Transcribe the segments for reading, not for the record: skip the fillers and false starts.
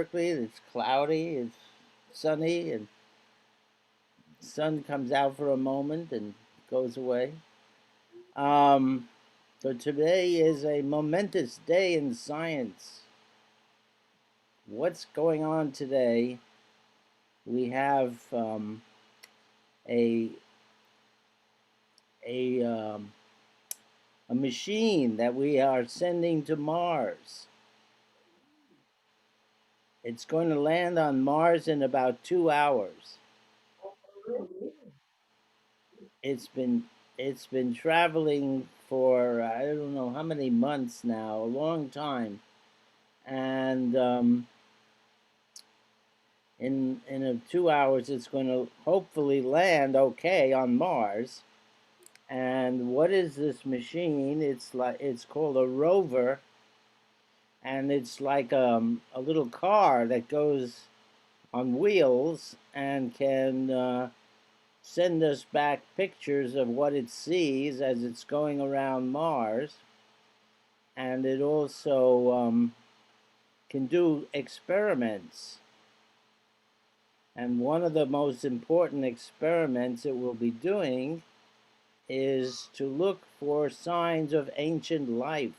Berkeley. It's cloudy, it's sunny, and the sun comes out for a moment and goes away. Um, so today is a momentous day in science. What's going on today? We have a a um, a machine that we are sending to Mars. It's going to land on Mars in about 2 hours. It's been it's been traveling for I don't know how many months now, a long time, and in 2 hours it's going to hopefully land okay on Mars. And what is this machine? It's called a rover, and it's like a little car that goes on wheels and can send us back pictures of what it sees as it's going around Mars. And it also can do experiments. And one of the most important experiments it will be doing is to look for signs of ancient life.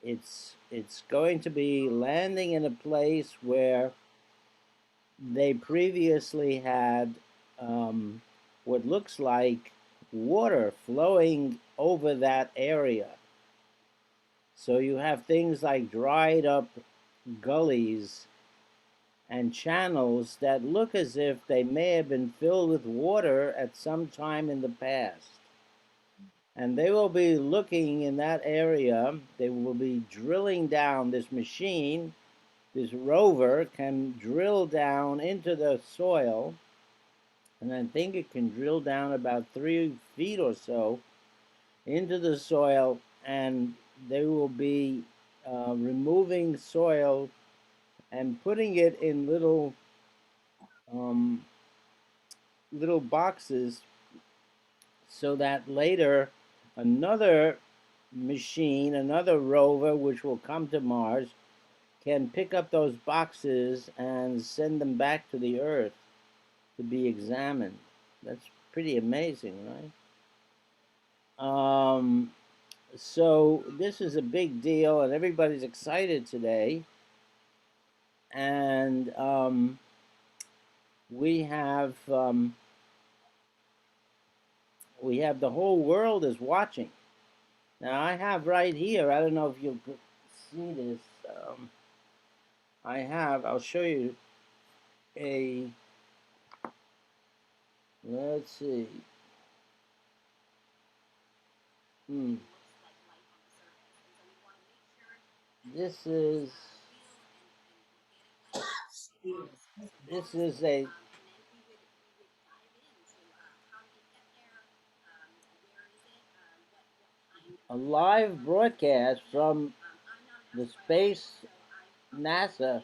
It's going to be landing in a place where they previously had what looks like water flowing over that area. So you have things like dried up gullies and channels that look as if they may have been filled with water at some time in the past. And they will be looking in that area, they will be drilling down. This machine, this rover, can drill down into the soil, and I think it can drill down about 3 feet or so into the soil, and they will be removing soil and putting it in um, little boxes so that later another machine, another rover, which will come to Mars, can pick up those boxes and send them back to the Earth to be examined. That's pretty amazing, right? So this is a big deal, and everybody's excited today. And we have we have the whole world is watching. Now I have right here. I don't know if you can see this. Um, I'll show you a. Let's see. Hmm. This is this is a live broadcast from the space NASA.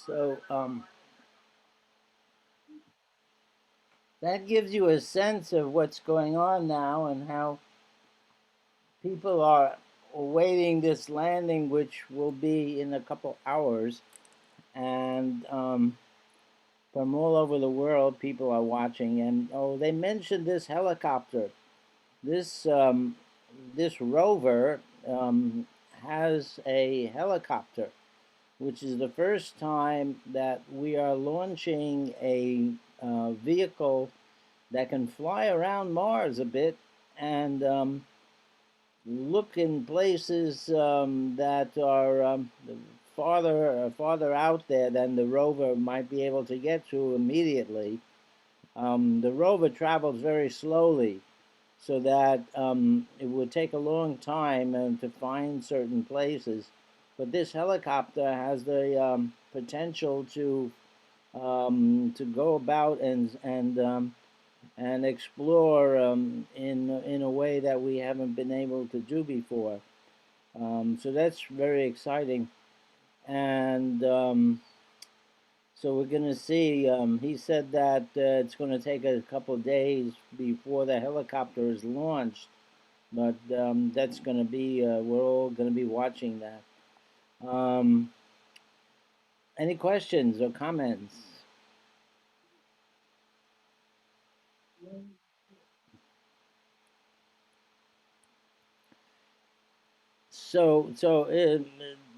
So that gives you a sense of what's going on now and how people are awaiting this landing, which will be in a couple hours. And from all over the world, people are watching. And oh, they mentioned this helicopter. This this rover has a helicopter, which is the first time that we are launching a vehicle that can fly around Mars a bit and look in places that are farther out there than the rover might be able to get to immediately. The rover travels very slowly, so that it would take a long time to find certain places. But this helicopter has the potential to go about and explore in a way that we haven't been able to do before. So that's very exciting, and so we're going to see. He said that it's going to take a couple of days before the helicopter is launched, but that's going to be. We're all going to be watching that. Um, any questions or comments? So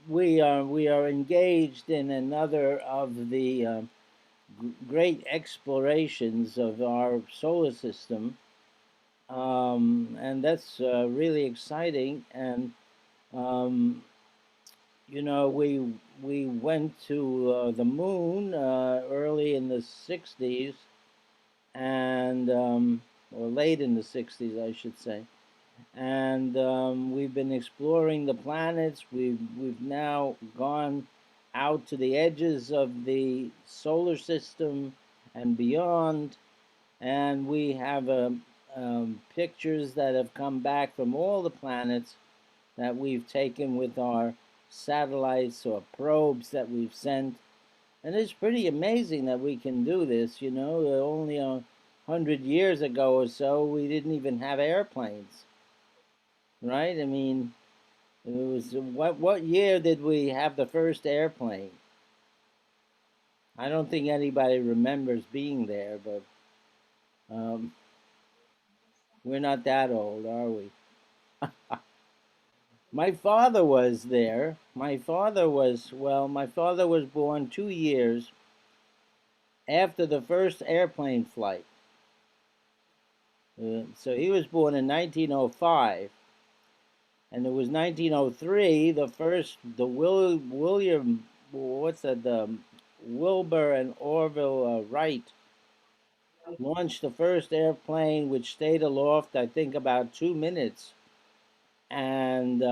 we are engaged in another of the great explorations of our solar system, and that's really exciting. And um, we went to the moon early in the '60s, and or late in the '60s, I should say. And we've been exploring the planets. We've now gone out to the edges of the solar system and beyond, and we have pictures that have come back from all the planets that we've taken with our satellites or probes that we've sent. And it's pretty amazing that we can do this. Only 100 years ago or so, we didn't even have airplanes, right? I mean, it was what year did we have the first airplane? I don't think anybody remembers being there, but um, we're not that old, are we? My father was there. My father was born 2 years after the first airplane flight. So he was born in 1905, and it was 1903 William, what's that, Wilbur and Orville Wright launched the first airplane, which stayed aloft, I think, about 2 minutes, and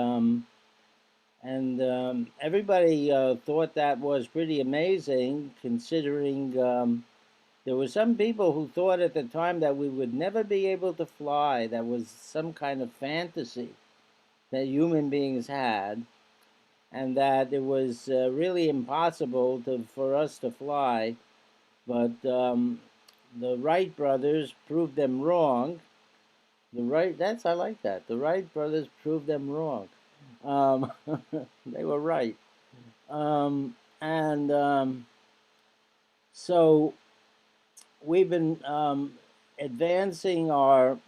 everybody thought that was pretty amazing, considering there were some people who thought at the time that we would never be able to fly. That was some kind of fantasy that human beings had, and that it was really impossible for us to fly. But the Wright brothers proved them wrong. I like that. The Wright brothers proved them wrong. Um, they were right. And so we've been advancing our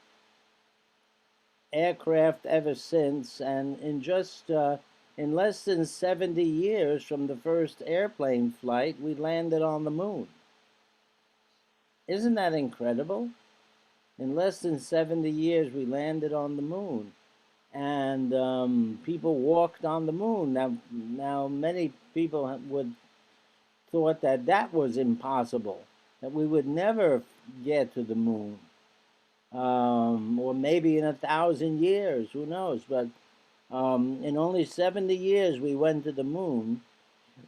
aircraft ever since, and in less than 70 years from the first airplane flight, we landed on the moon. Isn't that incredible? In less than 70 years, we landed on the moon, and people walked on the moon. Now many people would thought that that was impossible, that we would never get to the moon, or maybe in 1,000 years, who knows? But in only 70 years, we went to the moon.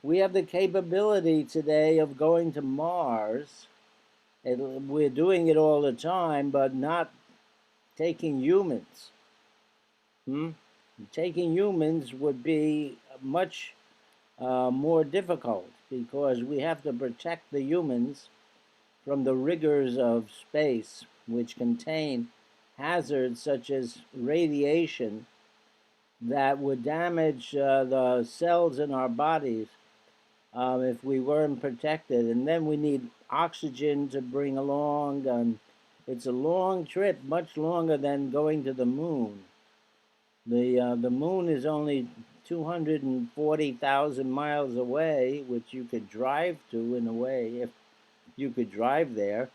We have the capability today of going to Mars, We're doing it all the time, but not taking humans. Hmm? Taking humans would be much more difficult because we have to protect the humans from the rigors of space, which contain hazards such as radiation that would damage the cells in our bodies if we weren't protected. And then we need oxygen to bring along. And it's a long trip, much longer than going to the moon. The moon is only 240,000 miles away, which you could drive to in a way if you could drive there.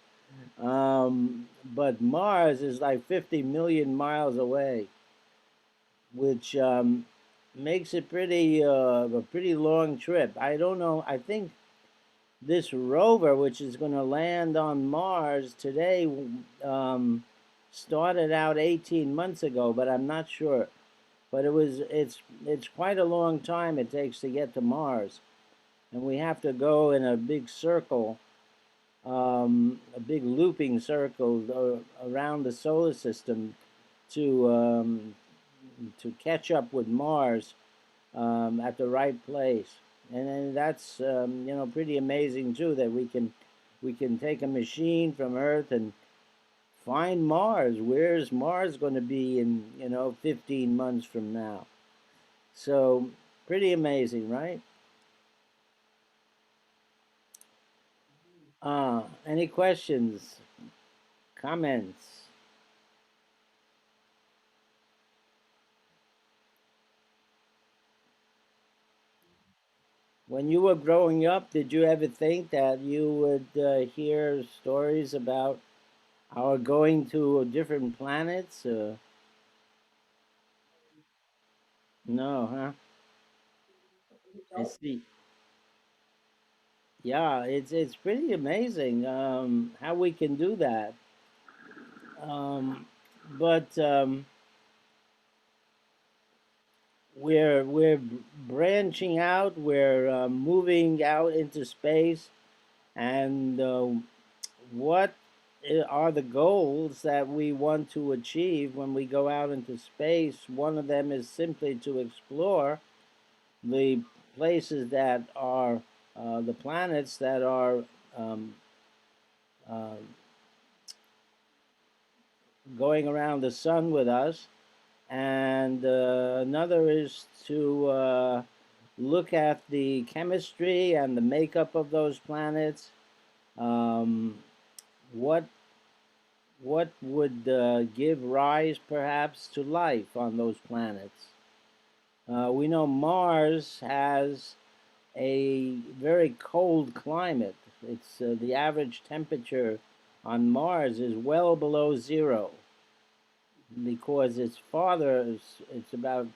But Mars is like 50 million miles away, which makes it a pretty long trip. I don't know. I think this rover, which is going to land on Mars today, um, started out 18 months ago, but I'm not sure. But it's quite a long time it takes to get to Mars, and we have to go in a big circle, a big looping circle around the solar system to catch up with Mars at the right place. And that's pretty amazing too that we can take a machine from Earth and find Mars. Where's Mars going to be in 15 months from now? So pretty amazing, right? Any questions, comments? When you were growing up, did you ever think that you would hear stories about our going to different planets? No, huh? I see. Yeah, it's pretty amazing how we can do that. Um, but we're branching out. We're moving out into space, and what are the goals that we want to achieve when we go out into space? One of them is simply to explore the places that are the planets that are um, uh, going around the sun with us, and another is to look at the chemistry and the makeup of those planets. Um, what what would give rise, perhaps, to life on those planets? We know Mars has a very cold climate. It's the average temperature on Mars is well below zero because it's about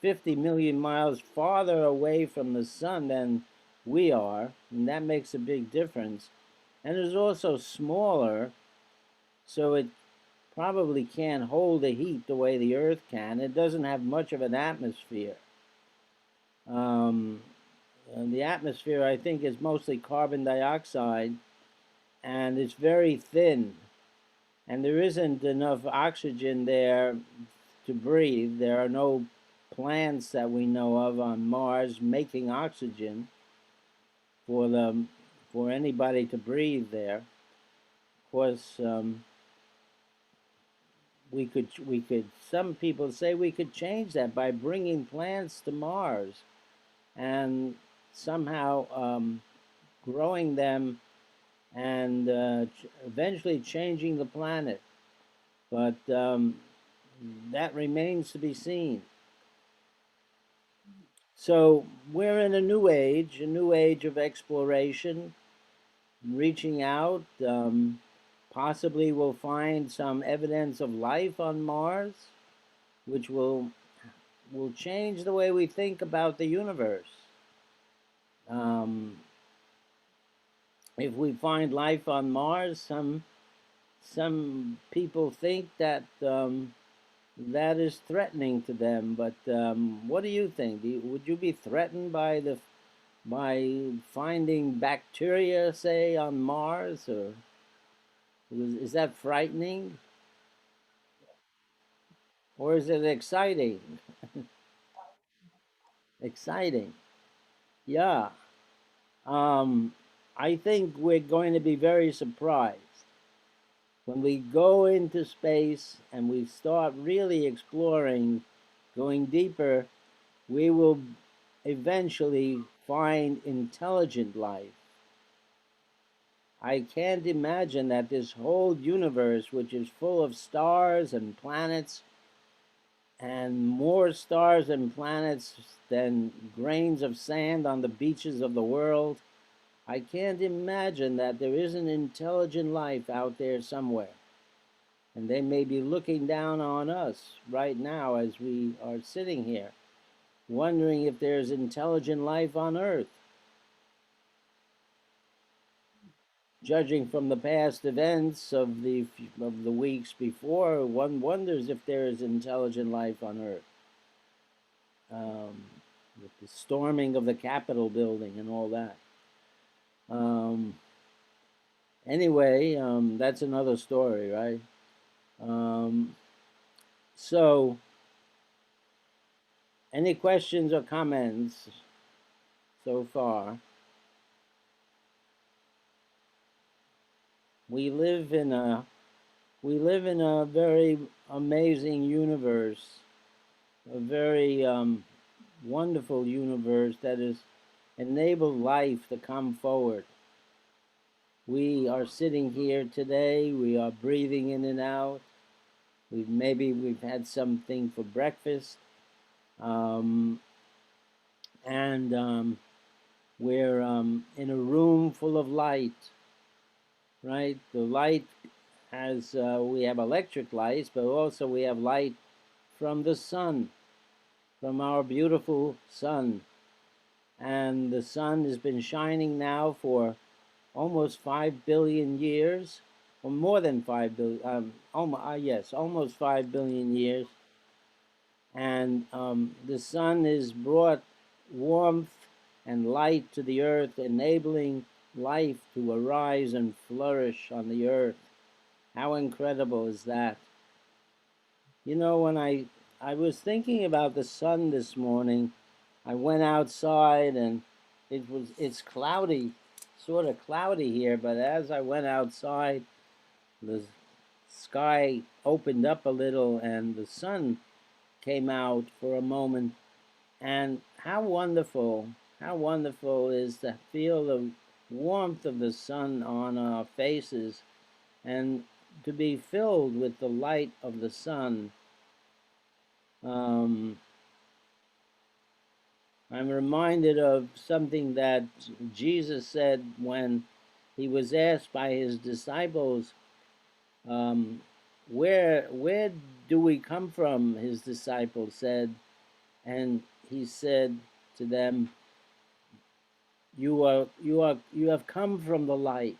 50 million miles farther away from the sun than we are, and that makes a big difference. And it's also smaller, so it probably can't hold the heat the way the Earth can. It doesn't have much of an atmosphere. Um, and the atmosphere, I think, is mostly carbon dioxide, and it's very thin. And there isn't enough oxygen there to breathe. There are no plants that we know of on Mars making oxygen for them for anybody to breathe there. Of course, we could. Some people say we could change that by bringing plants to Mars and somehow growing them and eventually changing the planet. But that remains to be seen. So we're in a new age of exploration, reaching out. Possibly we'll find some evidence of life on Mars, which will change the way we think about the universe. Um, if we find life on Mars, some people think that that is threatening to them. But what do you think? Would you be threatened by finding bacteria, say, on Mars, or? Is that frightening or is it exciting? Exciting. Yeah. Um, I think we're going to be very surprised when we go into space and we start really exploring, going deeper. We will eventually find intelligent life. I can't imagine that this whole universe, which is full of stars and planets, and more stars and planets than grains of sand on the beaches of the world, I can't imagine that there isn't intelligent life out there somewhere. And they may be looking down on us right now as we are sitting here, wondering if there's intelligent life on Earth. Judging from the past events of the weeks before, one wonders if there is intelligent life on Earth. Um, with the storming of the Capitol building and all that. Um, anyway, that's another story, right? Um, so, any questions or comments so far? We live in a we live in a very amazing universe, a very wonderful universe that has enabled life to come forward. We are sitting here today. We are breathing in and out. We've had something for breakfast, um, and we're in a room full of light. Right, the light has we have electric lights, but also we have light from the sun, from our beautiful sun, and the sun has been shining now for almost 5 billion years, or more than 5 billion. Yes, almost 5 billion years. And the sun has brought warmth and light to the earth, enabling life to arise and flourish on the earth. How incredible is that? You know, when I was thinking about the sun this morning, I went outside and it's cloudy, sort of cloudy here, but as I went outside, the sky opened up a little and the sun came out for a moment. And how wonderful is to feel the warmth of the sun on our faces and to be filled with the light of the sun. Um, I'm reminded of something that Jesus said when he was asked by his disciples, um, where do we come from? His disciples said, and he said to them, you have come from the light.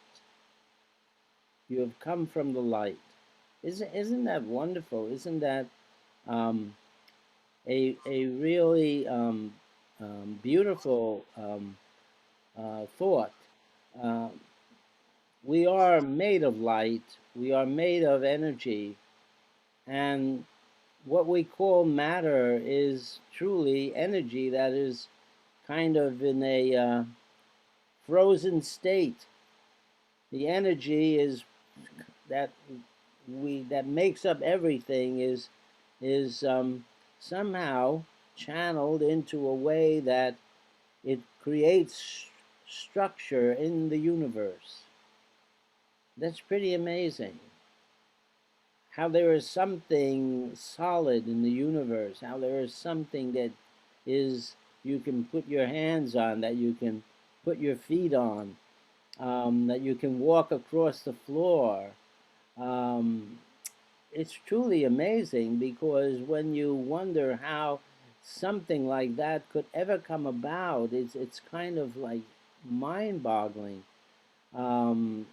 You have come from the light. Isn't that wonderful? Isn't that um, a really beautiful thought? Uh, we are made of light. We are made of energy, and what we call matter is truly energy that is kind of in a frozen state. The energy is that that makes up everything is somehow channeled into a way that it creates structure in the universe. That's pretty amazing. How there is something solid in the universe, how there is something that is you can put your hands on, that you can put your feet on, that you can walk across the floor. Um, it's truly amazing because when you wonder how something like that could ever come about, it's kind of like mind-boggling. Um,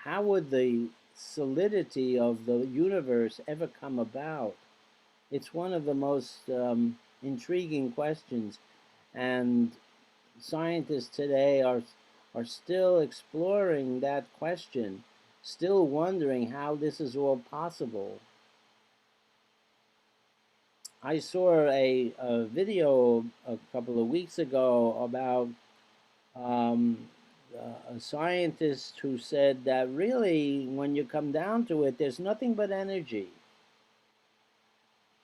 how would the solidity of the universe ever come about? It's one of the most intriguing questions, and scientists today are still exploring that question. still wondering how this is all possible. I saw a video a couple of weeks ago about um, a scientist who said that really, when you come down to it, there's nothing but energy.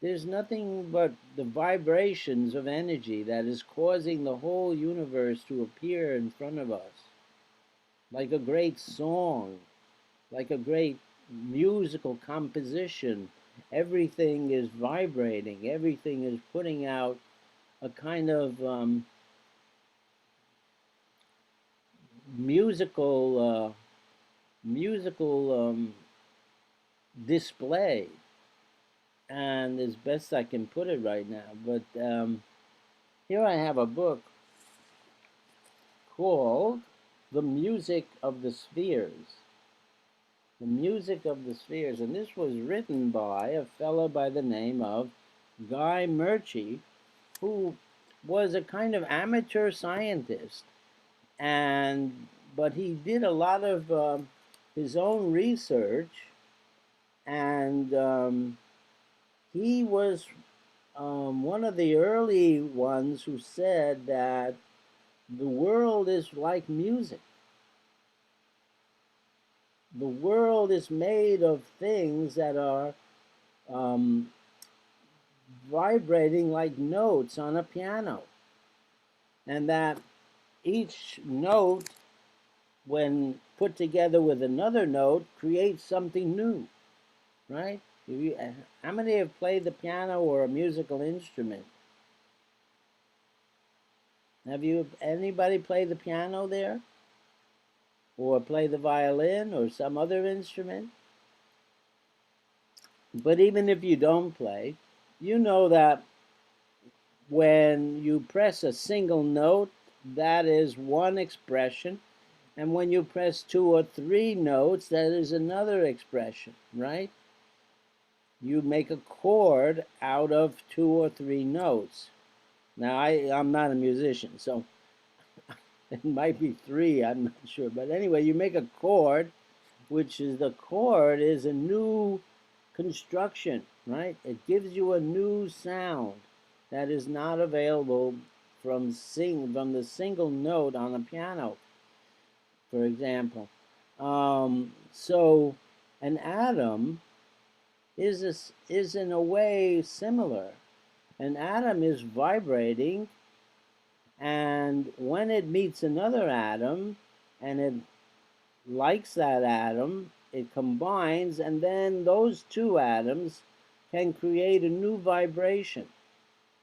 There's nothing but the vibrations of energy that is causing the whole universe to appear in front of us, like a great song, like a great musical composition. Everything is vibrating, everything is putting out a kind of musical musical display, and as best I can put it right now. But here I have a book called "The Music of the Spheres." The Music of the Spheres, and this was written by a fellow by the name of Guy Murchie, who was a kind of amateur scientist, and but he did a lot of his own research, and he was one of the early ones who said that the world is like music. The world is made of things that are um, vibrating like notes on a piano, and that each note, when put together with another note, creates something new, right? How many have played the piano or a musical instrument? Have you anybody play the piano there, or play the violin or some other instrument? But even if you don't play, you know that when you press a single note, that is one expression, and when you press two or three notes, that is another expression, right? You make a chord out of two or three notes. Now, I'm not a musician, so it might be three, I'm not sure. But anyway, you make a chord, which is the chord is a new construction, right? It gives you a new sound that is not available from the single note on a piano, for example. So an atom is in a way similar. An atom is vibrating, and when it meets another atom and it likes that atom, it combines, and then those two atoms can create a new vibration,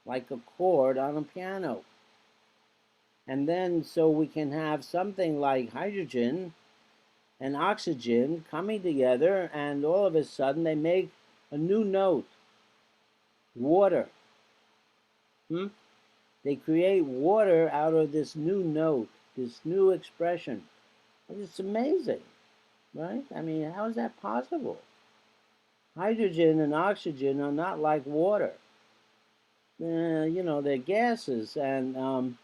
like a chord on a piano. And then so we can have something like hydrogen and oxygen coming together, and all of a sudden they make a new note, water. Hmm? They create water out of this new note, this new expression. It's amazing, right? I mean, how is that possible? Hydrogen and oxygen are not like water. They're gases, and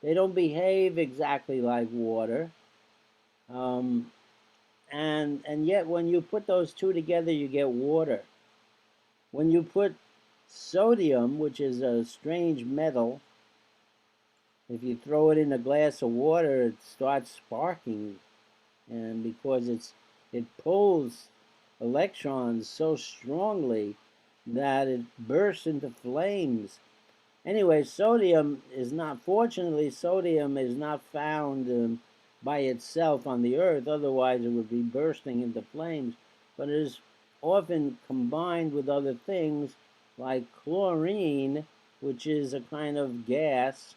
they don't behave exactly like water. Um, and yet, when you put those two together, you get water. When you put sodium, which is a strange metal, if you throw it in a glass of water, it starts sparking, and because it pulls electrons so strongly that it bursts into flames. Anyway, fortunately, sodium is not found by itself on the earth, otherwise it would be bursting into flames, but it is often combined with other things like chlorine, which is a kind of gas.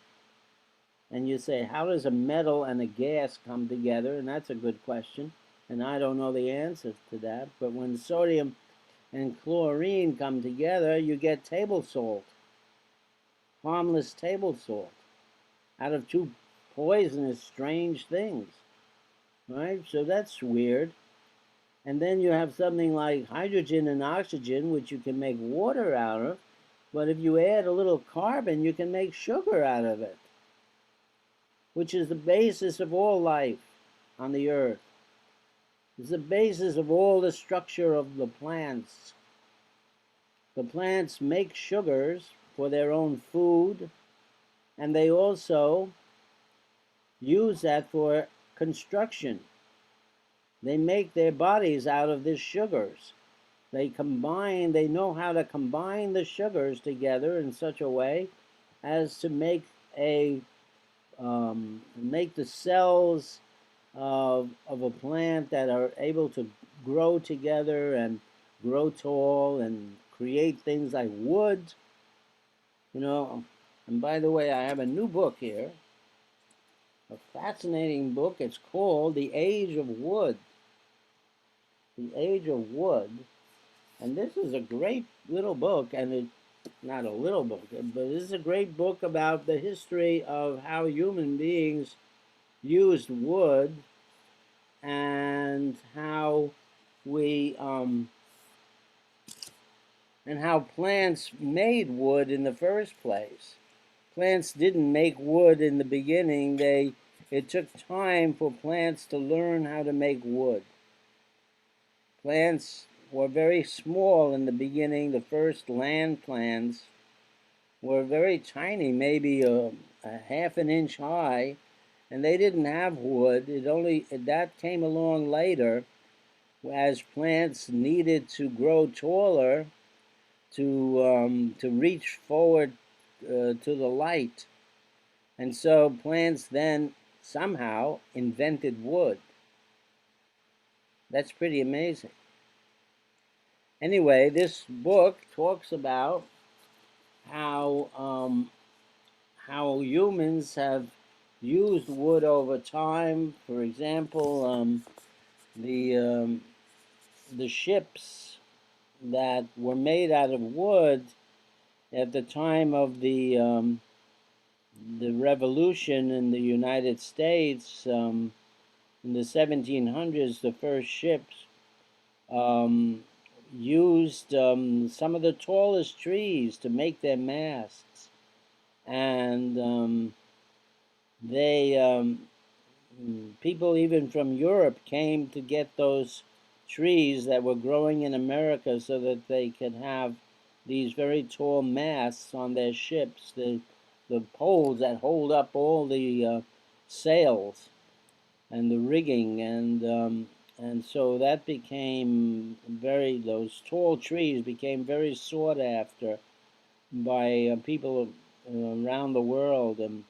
And you say, how does a metal and a gas come together? And that's a good question, and I don't know the answer to that. But when sodium and chlorine come together, you get table salt, harmless table salt, out of two poisonous, strange things, right? So that's weird. And then you have something like hydrogen and oxygen, which you can make water out of, but if you add a little carbon, you can make sugar out of it, which is the basis of all life on the earth. It's the basis of all the structure of the plants. The plants make sugars for their own food, and they also use that for construction. They make their bodies out of these sugars. They know how to combine the sugars together in such a way as to make the cells of a plant that are able to grow together and grow tall and create things like wood. You know, and by the way, I have a new book here, a fascinating book. It's called The Age of Wood. The Age of Wood. And this is a great little book, and it's not a little book, but this is a great book about the history of how human beings used wood and how we and how plants made wood in the first place. Plants didn't make wood in the beginning. It took time for plants to learn how to make wood. Plants were very small in the beginning. The first land plants were very tiny, maybe a half an inch high, and they didn't have wood. That came along later as plants needed to grow taller to reach forward to the light, and so plants then somehow invented wood. That's pretty amazing. Anyway, this book talks about how how humans have used wood over time. For example, the um, the ships that were made out of wood at the time of the revolution in the United States in the 1700s. The first ships um, used some of the tallest trees to make their masts, and they people even from Europe came to get those trees that were growing in America so that they could have these very tall masts on their ships, the poles that hold up all the sails and the rigging, and so that became those tall trees became very sought after by people around the world and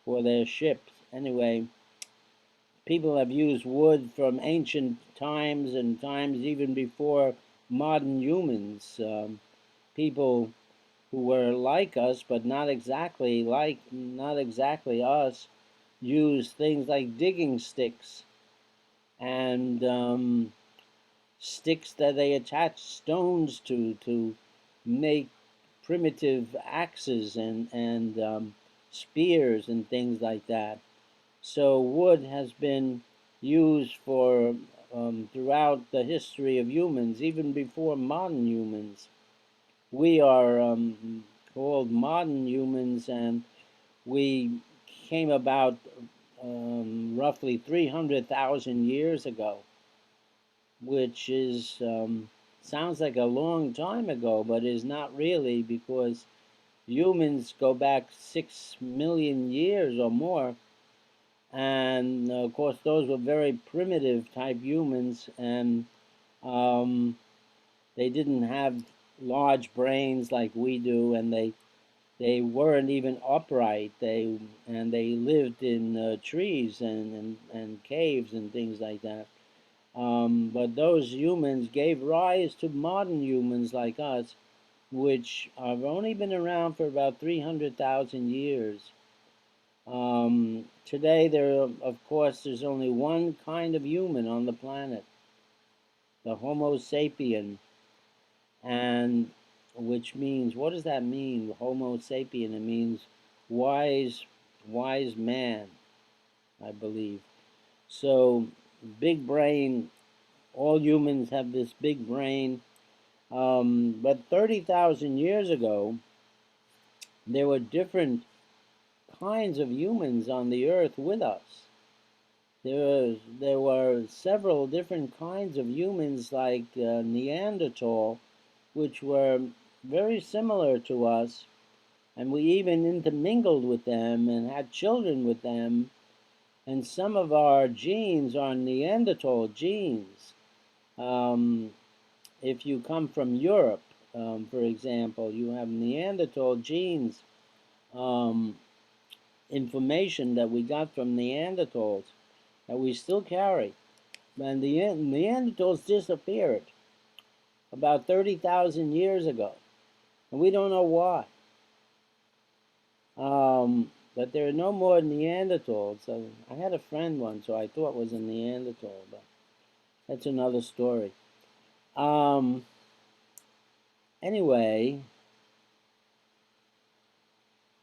for their ships. Anyway, people have used wood from ancient times and times even before modern humans. People who were like us, but not exactly us, used things like digging sticks and sticks that they attached stones to make primitive axes and spears and things like that. So wood has been used for throughout the history of humans, even before modern humans. We are called modern humans, and we came about roughly 300,000 years ago, which is sounds like a long time ago, but is not really, because humans go back 6 million years or more. And of course, those were very primitive type humans, and um, they didn't have large brains like we do, and they weren't even upright. They lived in trees and caves and things like that. But those humans gave rise to modern humans like us, which have only been around for about 300,000 years. Today, of course, there's only one kind of human on the planet, the Homo sapien, and which means, what does that mean? Homo sapien. It means wise, wise man, I believe. So, big brain. All humans have this big brain. But 30,000 years ago, there were different kinds of humans on the earth with us. there were several different kinds of humans, like Neanderthal, which were very similar to us, and we even intermingled with them and had children with them. And some of our genes are Neanderthal genes. Um, if you come from Europe, for example, you have Neanderthal genes, um, information that we got from Neanderthals that we still carry. And the Neanderthals disappeared about 30,000 years ago, and we don't know why. But there are no more Neanderthals. So I had a friend once who I thought was a Neanderthal, but that's another story. Um, anyway,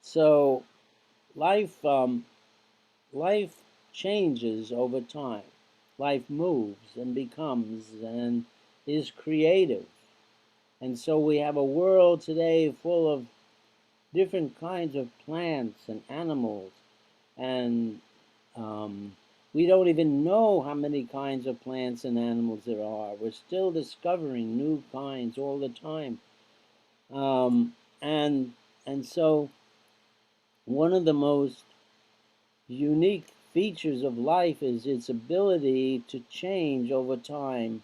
so life life changes over time. Life moves and becomes and is creative. And so we have a world today full of different kinds of plants and animals, and um, we don't even know how many kinds of plants and animals there are. We're still discovering new kinds all the time, um, and and so one of the most unique features of life is its ability to change over time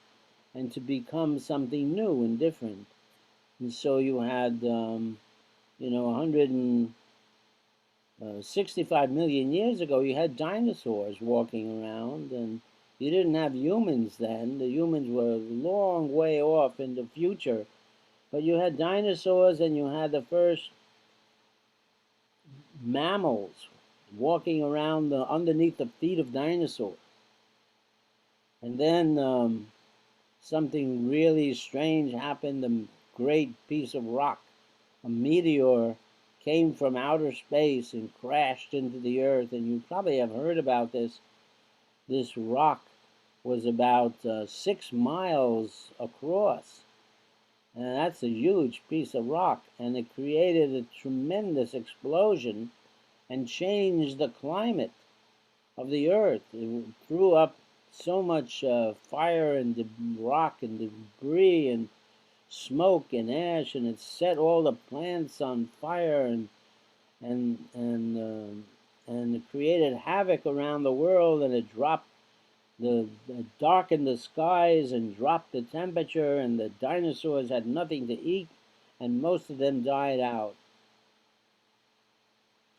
and to become something new and different. And so you had, 165 million years ago, you had dinosaurs walking around, and you didn't have humans then. The humans were a long way off in the future, but you had dinosaurs, and you had the first mammals walking around underneath the feet of dinosaurs. And then something really strange happened. A great piece of rock, a meteor, came from outer space and crashed into the earth. And you probably have heard about this. This rock was about 6 miles across. And that's a huge piece of rock. And it created a tremendous explosion and changed the climate of the earth. It threw up so much fire and rock and debris and smoke and ash, and it set all the plants on fire, and and and it created havoc around the world, and it dropped darkened the skies and dropped the temperature, and the dinosaurs had nothing to eat, and most of them died out.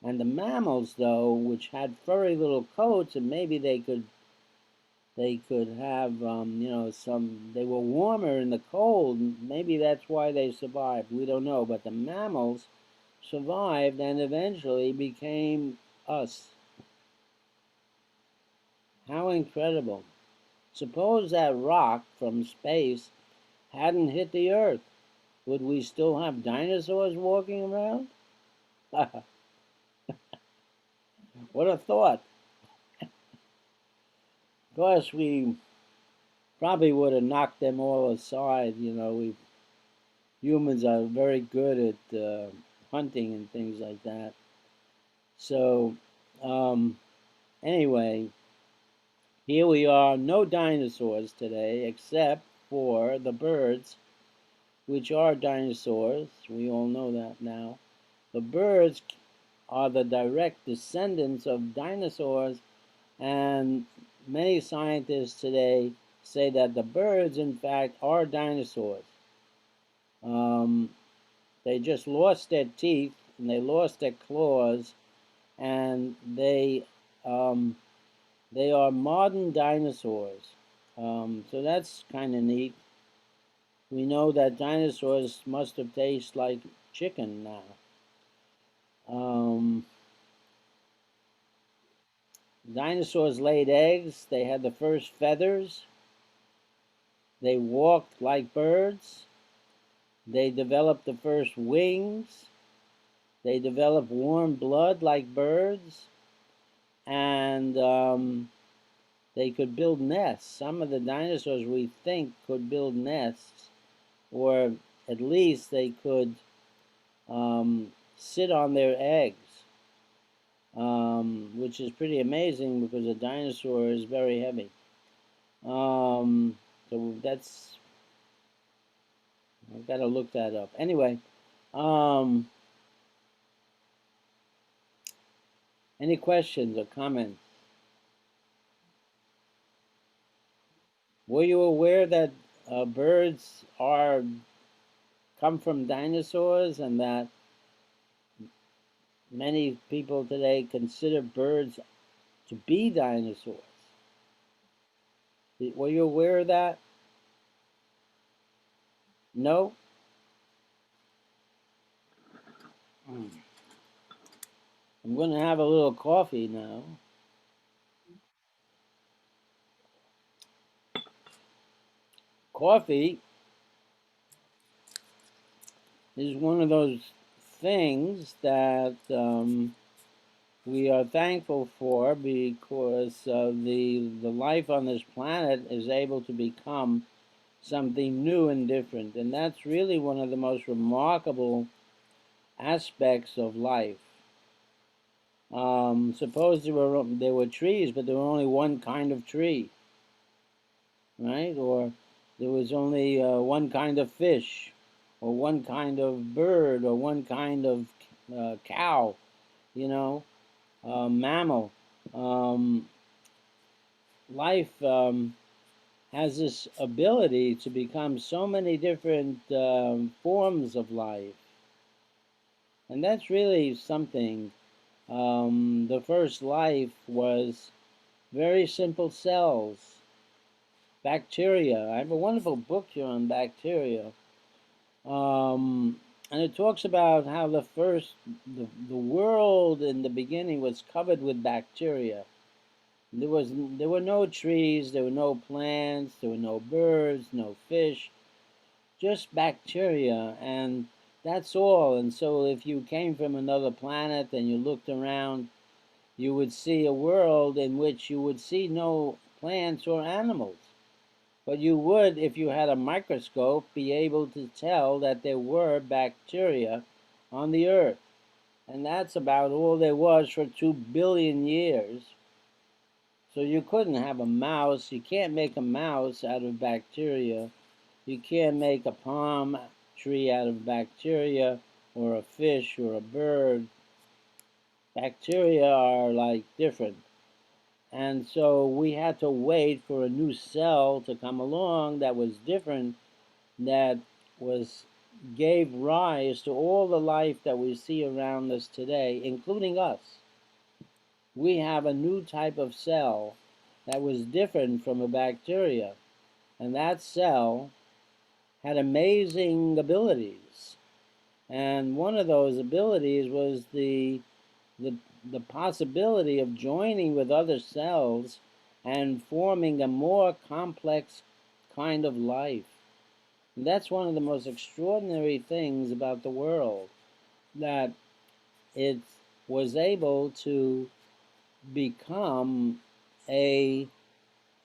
And the mammals, though, which had furry little coats, and maybe they could have, some, they were warmer in the cold. Maybe that's why they survived. We don't know. But the mammals survived and eventually became us. How incredible. Suppose that rock from space hadn't hit the earth. Would we still have dinosaurs walking around? What a thought. Of course, we probably would have knocked them all aside. Humans are very good at hunting and things like that. So, um, anyway, here we are, no dinosaurs today except for the birds, which are dinosaurs. We all know that now. The birds are the direct descendants of dinosaurs, and many scientists today say that the birds, in fact, are dinosaurs. Um, they just lost their teeth and they lost their claws, and they are modern dinosaurs. So that's kind of neat. We know that dinosaurs must have tasted like chicken now. Um, Dinosaurs laid eggs. They had the first feathers. They walked like birds. They developed the first wings. They developed warm blood like birds. And they could build nests. Some of the dinosaurs, we think, could build nests, or at least they could sit on their eggs. which is pretty amazing because a dinosaur is very heavy. Um, so that's, I've got to look that up. Anyway, um, any questions or comments? Were you aware that birds are come from dinosaurs, and that many people today consider birds to be dinosaurs? Were you aware of that? No? Mm. I'm going to have a little coffee now. Coffee is one of those things that we are thankful for, because the life on this planet is able to become something new and different. And that's really one of the most remarkable aspects of life. Suppose there were trees, but there were only one kind of tree, right? Or there was only one kind of fish, or one kind of bird, or one kind of cow, you know, mammal. Um, Life has this ability to become so many different forms of life, and that's really something. The first life was very simple cells, bacteria. I have a wonderful book here on bacteria. And it talks about how the world in the beginning was covered with bacteria. There were no trees, there were no plants, there were no birds, no fish, just bacteria, and that's all. And so if you came from another planet and you looked around, you would see a world in which you would see no plants or animals. But you would, if you had a microscope, be able to tell that there were bacteria on the earth. And that's about all there was for 2 billion years. So you couldn't have a mouse. You can't make a mouse out of bacteria. You can't make a palm tree out of bacteria, or a fish or a bird. Bacteria are like different. And so we had to wait for a new cell to come along that was different, that was gave rise to all the life that we see around us today, including us. We have a new type of cell that was different from a bacteria, and that cell had amazing abilities. And one of those abilities was the, the possibility of joining with other cells and forming a more complex kind of life. And that's one of the most extraordinary things about the world, that it was able to become a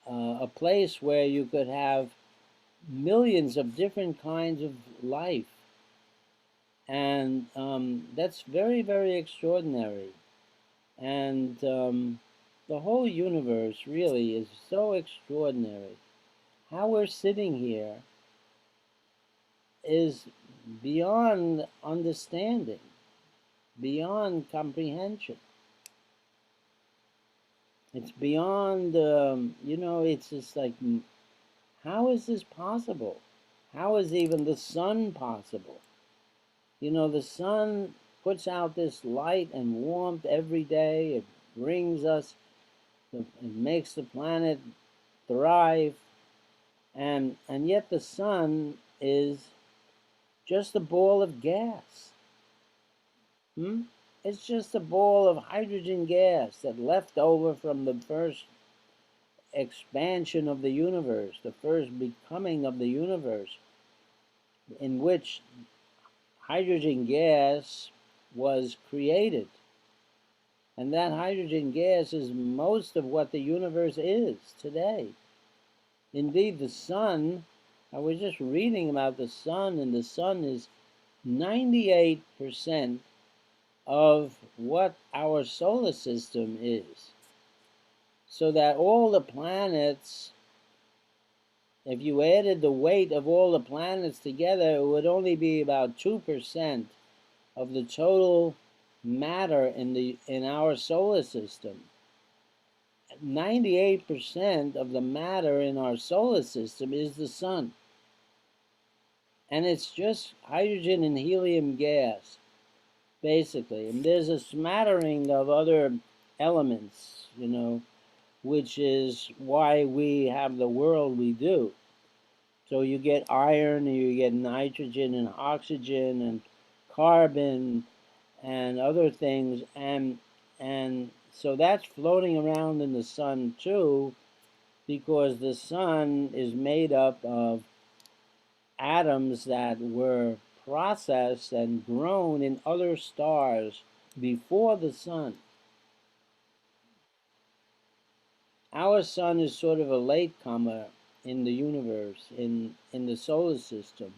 a place where you could have millions of different kinds of life, and that's very, very extraordinary. And the whole universe really is so extraordinary. How we're sitting here is beyond understanding, beyond comprehension. It's beyond, it's just like, how is this possible? How is even the sun possible? The sun puts out this light and warmth every day. It brings us, it makes the planet thrive, and yet the sun is just a ball of gas. Hmm? It's just a ball of hydrogen gas that left over from the first expansion of the universe, the first becoming of the universe, in which hydrogen gas was created. And that hydrogen gas is most of what the universe is today. Indeed, the sun, I was just reading about the sun, and the sun is 98% of what our solar system is. So that all the planets, if you added the weight of all the planets together, it would only be about 2% of the total matter in our solar system. 98% of the matter in our solar system is the sun. And it's just hydrogen and helium gas, basically. And there's a smattering of other elements, which is why we have the world we do. So you get iron, and you get nitrogen and oxygen and carbon and other things, and so that's floating around in the sun too, because the sun is made up of atoms that were processed and grown in other stars before the sun. Our sun is sort of a latecomer in the universe, in the solar system.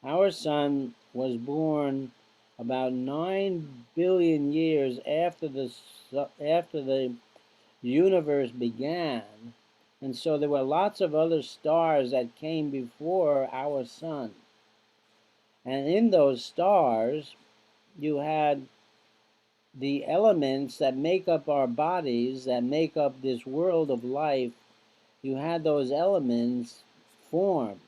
Our sun was born about 9 billion years after the universe began, and so there were lots of other stars that came before our sun. And in those stars, you had the elements that make up our bodies, that make up this world of life. You had those elements form.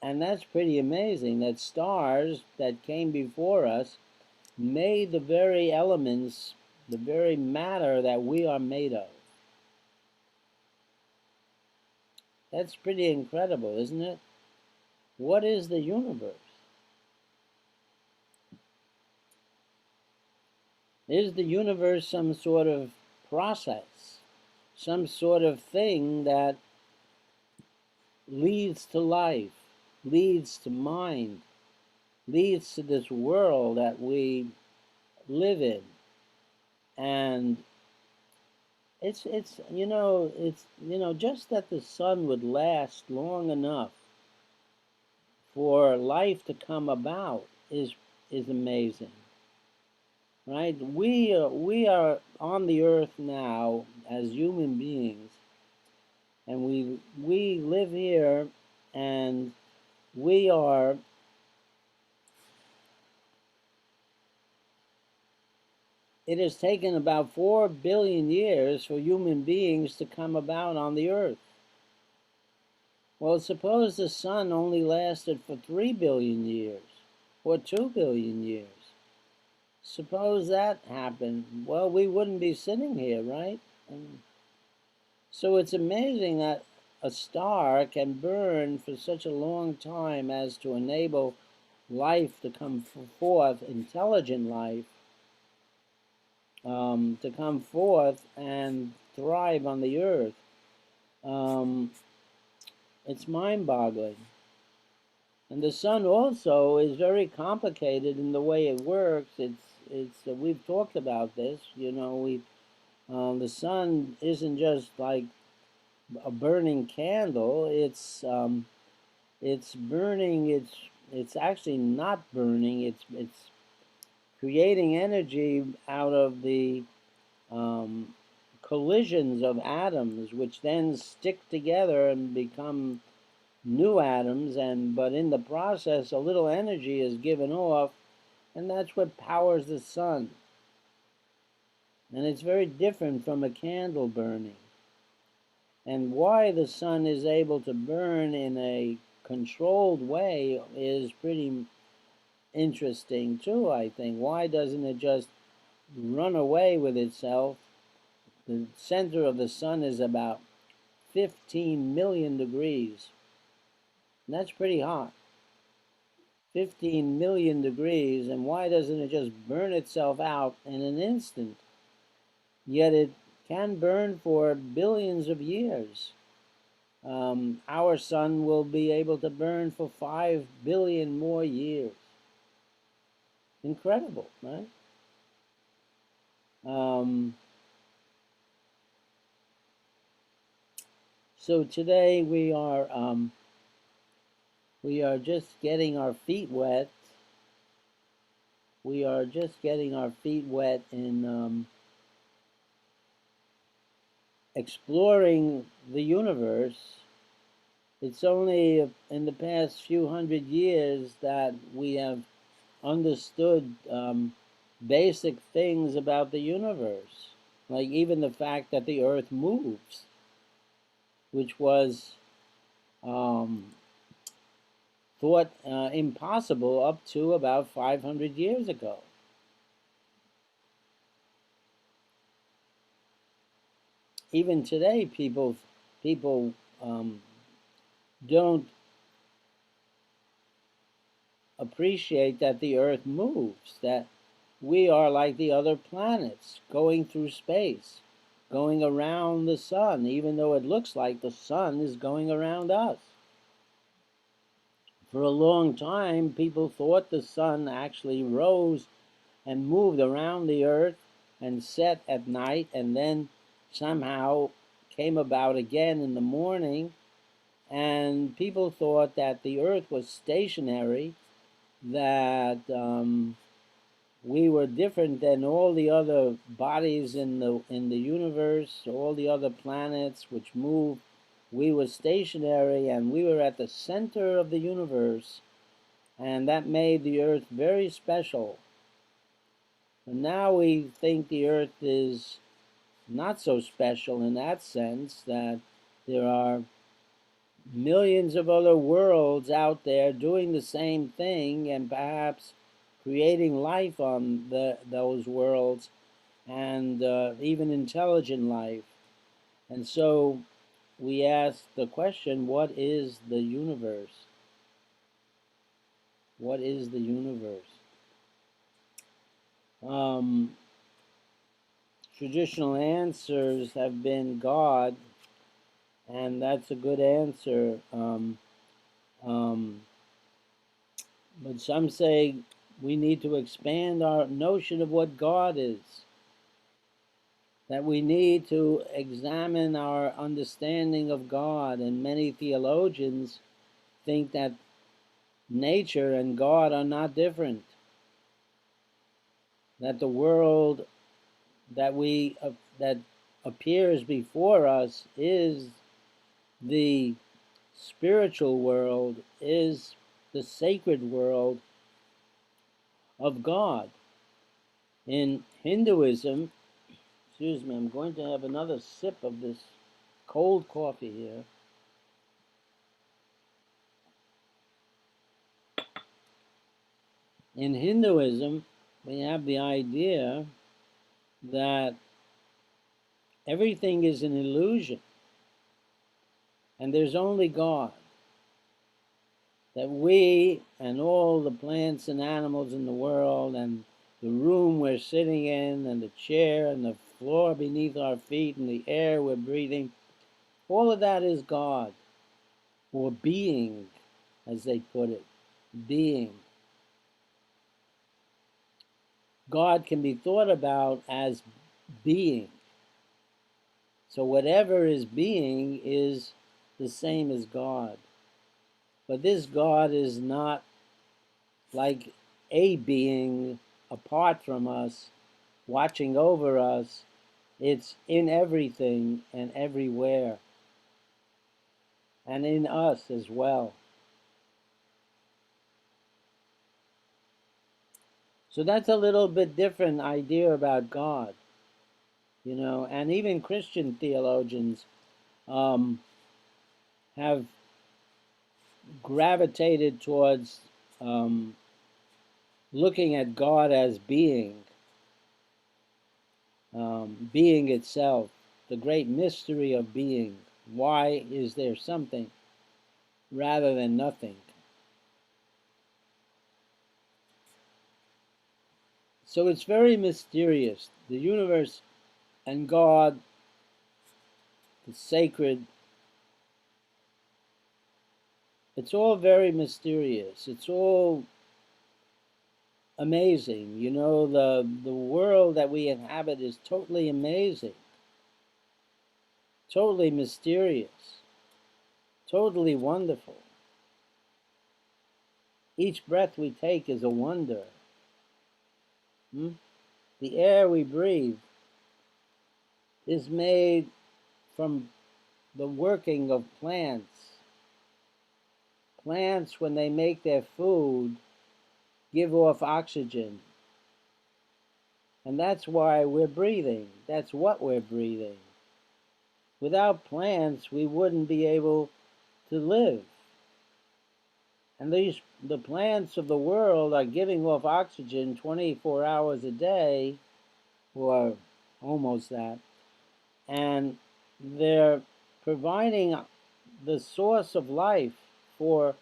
And that's pretty amazing that stars that came before us made the very elements, the very matter that we are made of. That's pretty incredible, isn't it? What is the universe? Is the universe some sort of process, some sort of thing that leads to life, leads to mind, leads to this world that we live in? And it's just that the sun would last long enough for life to come about is amazing, right? We are on the earth now as human beings, and we live here, and we are it has taken about 4 billion years for human beings to come about on the earth. Well, suppose the sun only lasted for 3 billion years or 2 billion years. Suppose that happened. Well, we wouldn't be sitting here, right? And so it's amazing that a star can burn for such a long time as to enable life to come forth, intelligent life, to come forth and thrive on the earth. It's mind-boggling. And the sun also is very complicated in the way it works. It's we've talked about this. The sun isn't just like a burning candle. It's burning. It's actually not burning. It's creating energy out of the collisions of atoms, which then stick together and become new atoms. But in the process, a little energy is given off, and that's what powers the sun. And it's very different from a candle burning. And why the sun is able to burn in a controlled way is pretty interesting too, I think. Why doesn't it just run away with itself? The center of the sun is about 15 million degrees. And that's pretty hot. 15 million degrees, and why doesn't it just burn itself out in an instant? Yet it can burn for billions of years. Our sun will be able to burn for 5 billion more years. Incredible, right? So today we are just getting our feet wet we are just getting our feet wet in exploring the universe. It's only in the past few hundred years that we have understood basic things about the universe, like even the fact that the earth moves, which was um, thought impossible up to about 500 years ago. Even today, people don't appreciate that the earth moves, that we are like the other planets going through space, going around the sun, even though it looks like the sun is going around us. For a long time, people thought the sun actually rose and moved around the earth and set at night and then somehow came about again in the morning. And people thought that the earth was stationary, that we were different than all the other bodies in the universe, all the other planets which move. We were stationary and we were at the center of the universe, and that made the earth very special. And now we think the earth is not so special in that sense, that there are millions of other worlds out there doing the same thing and perhaps creating life on those worlds, and even intelligent life. And so we ask the question, what is the universe? What is the universe? Traditional answers have been God, and that's a good answer. Um, but some say we need to expand our notion of what God is, that we need to examine our understanding of God. And many theologians think that nature and God are not different, that the world that that appears before us is the spiritual world, is the sacred world of God. In Hinduism, excuse me, I'm going to have another sip of this cold coffee here. In Hinduism, we have the idea that everything is an illusion and there's only God. That we and all the plants and animals in the world, and the room we're sitting in, and the chair, and the floor beneath our feet, and the air we're breathing, all of that is God, or being, as they put it, being. God can be thought about as being. So whatever is being is the same as God. But this God is not like a being apart from us, watching over us. It's in everything and everywhere, and in us as well. So that's a little bit different idea about God, and even Christian theologians um, have gravitated towards looking at God as being itself, the great mystery of being. Why is there something rather than nothing? So it's very mysterious. The universe and God, the sacred, it's all very mysterious. It's all amazing. The world that we inhabit is totally amazing, totally mysterious, totally wonderful. Each breath we take is a wonder. Hmm? The air we breathe is made from the working of plants. Plants, when they make their food, give off oxygen. And that's why we're breathing. That's what we're breathing. Without plants, we wouldn't be able to live. And the plants of the world are giving off oxygen 24 hours a day, or almost that. And they're providing the source of life for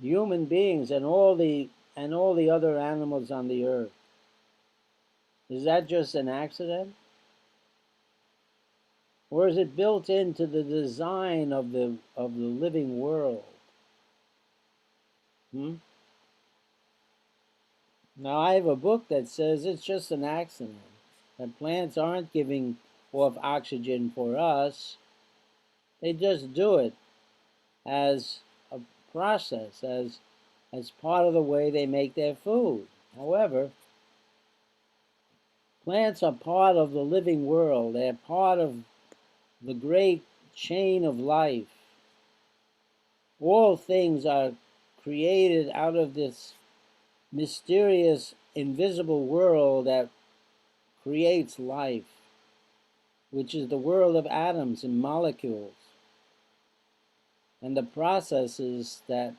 human beings and all the other animals on the earth. Is that just an accident? Or is it built into the design of the living world? Hmm? Now I have a book that says it's just an accident. That plants aren't giving off oxygen for us. They just do it as a process, as part of the way they make their food. However, plants are part of the living world. They're part of the great chain of life. All things are created out of this mysterious, invisible world that creates life, which is the world of atoms and molecules, and the processes that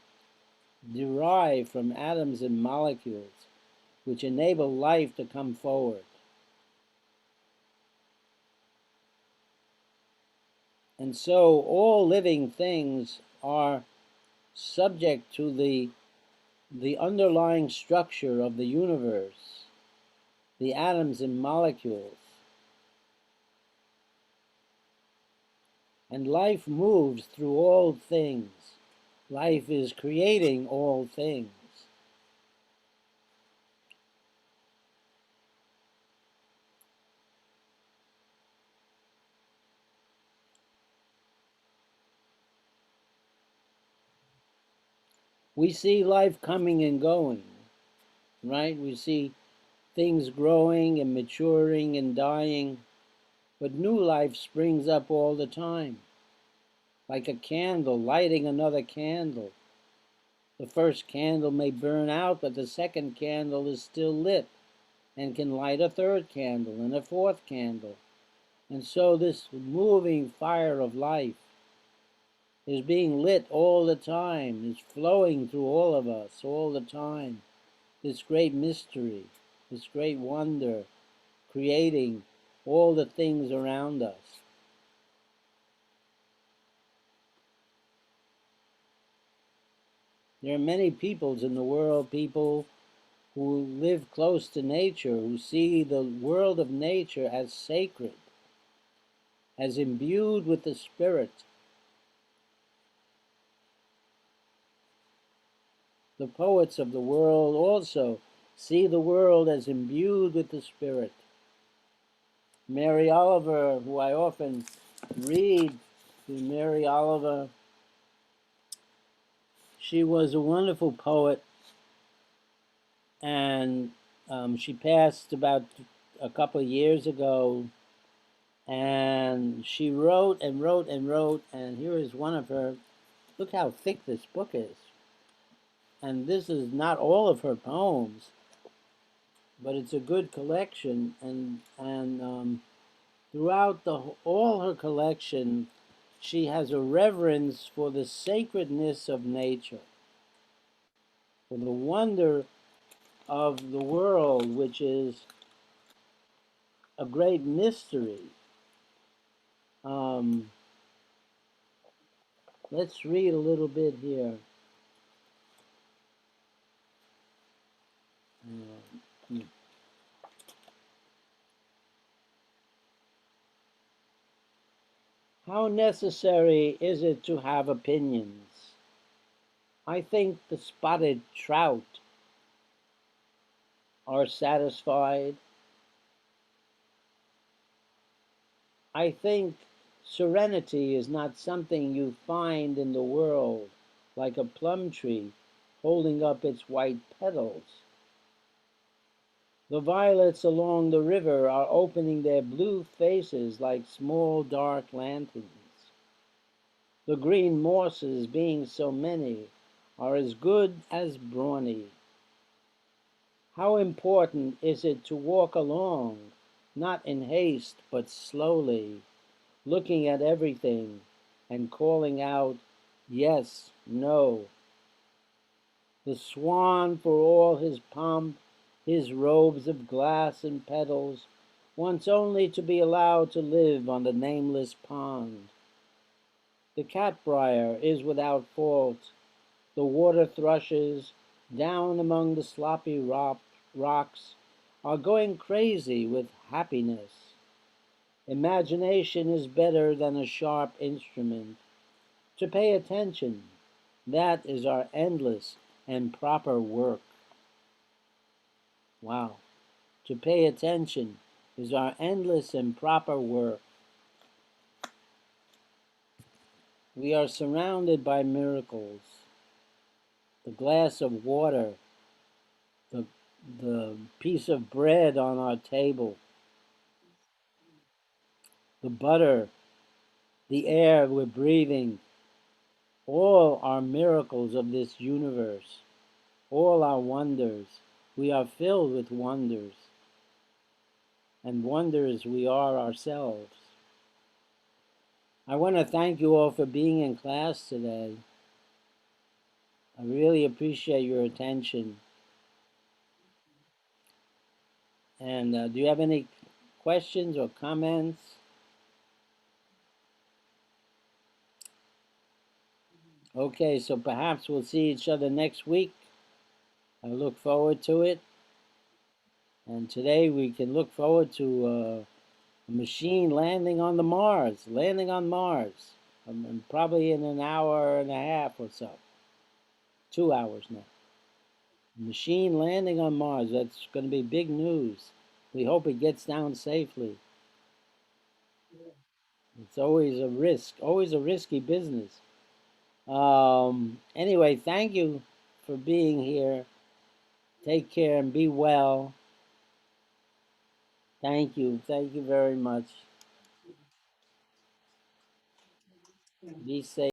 derive from atoms and molecules, which enable life to come forward. And so all living things are subject to the underlying structure of the universe, the atoms and molecules. And life moves through all things. Life is creating all things. We see life coming and going, right? We see things growing and maturing and dying, but new life springs up all the time, like a candle lighting another candle. The first candle may burn out, but the second candle is still lit and can light a third candle and a fourth candle. And so this moving fire of life is being lit all the time, is flowing through all of us all the time. This great mystery, this great wonder, creating all the things around us. There are many peoples in the world, people who live close to nature, who see the world of nature as sacred, as imbued with the spirit. The poets of the world also see the world as imbued with the spirit. Mary Oliver, who I often read to Mary Oliver, she was a wonderful poet, and she passed about a couple of years ago, and she wrote and wrote and wrote, and here is one of her. Look how thick this book is. And this is not all of her poems, but it's a good collection, and throughout all her collection, she has a reverence for the sacredness of nature, for the wonder of the world, which is a great mystery. Um, let's read a little bit here. Uh, How necessary is it to have opinions? I think the spotted trout are satisfied. I think serenity is not something you find in the world, like a plum tree holding up its white petals. The violets along the river are opening their blue faces like small dark lanterns. The green mosses, being so many, are as good as brawny. How important is it to walk along, not in haste, but slowly, looking at everything and calling out, yes, no. The swan, for all his pomp, his robes of glass and petals, wants only to be allowed to live on the nameless pond. The catbrier is without fault. The water thrushes, down among the sloppy rocks, are going crazy with happiness. Imagination is better than a sharp instrument. To pay attention, that is our endless and proper work. Wow. To pay attention is our endless and proper work. We are surrounded by miracles. The glass of water, the, the piece of bread on our table, the butter, the air we're breathing, all are miracles of this universe. All are wonders. We are filled with wonders, and wonders we are ourselves. I want to thank you all for being in class today. I really appreciate your attention. And do you have any questions or comments? Okay, so perhaps we'll see each other next week. I look forward to it. And today we can look forward to a machine landing on the Mars, landing on Mars, probably in an hour and a half or so. 2 hours now. Machine landing on Mars. That's going to be big news. We hope it gets down safely. It's always a risky business. Anyway, thank you for being here. Take care and be well. Thank you. Thank you very much. Be safe.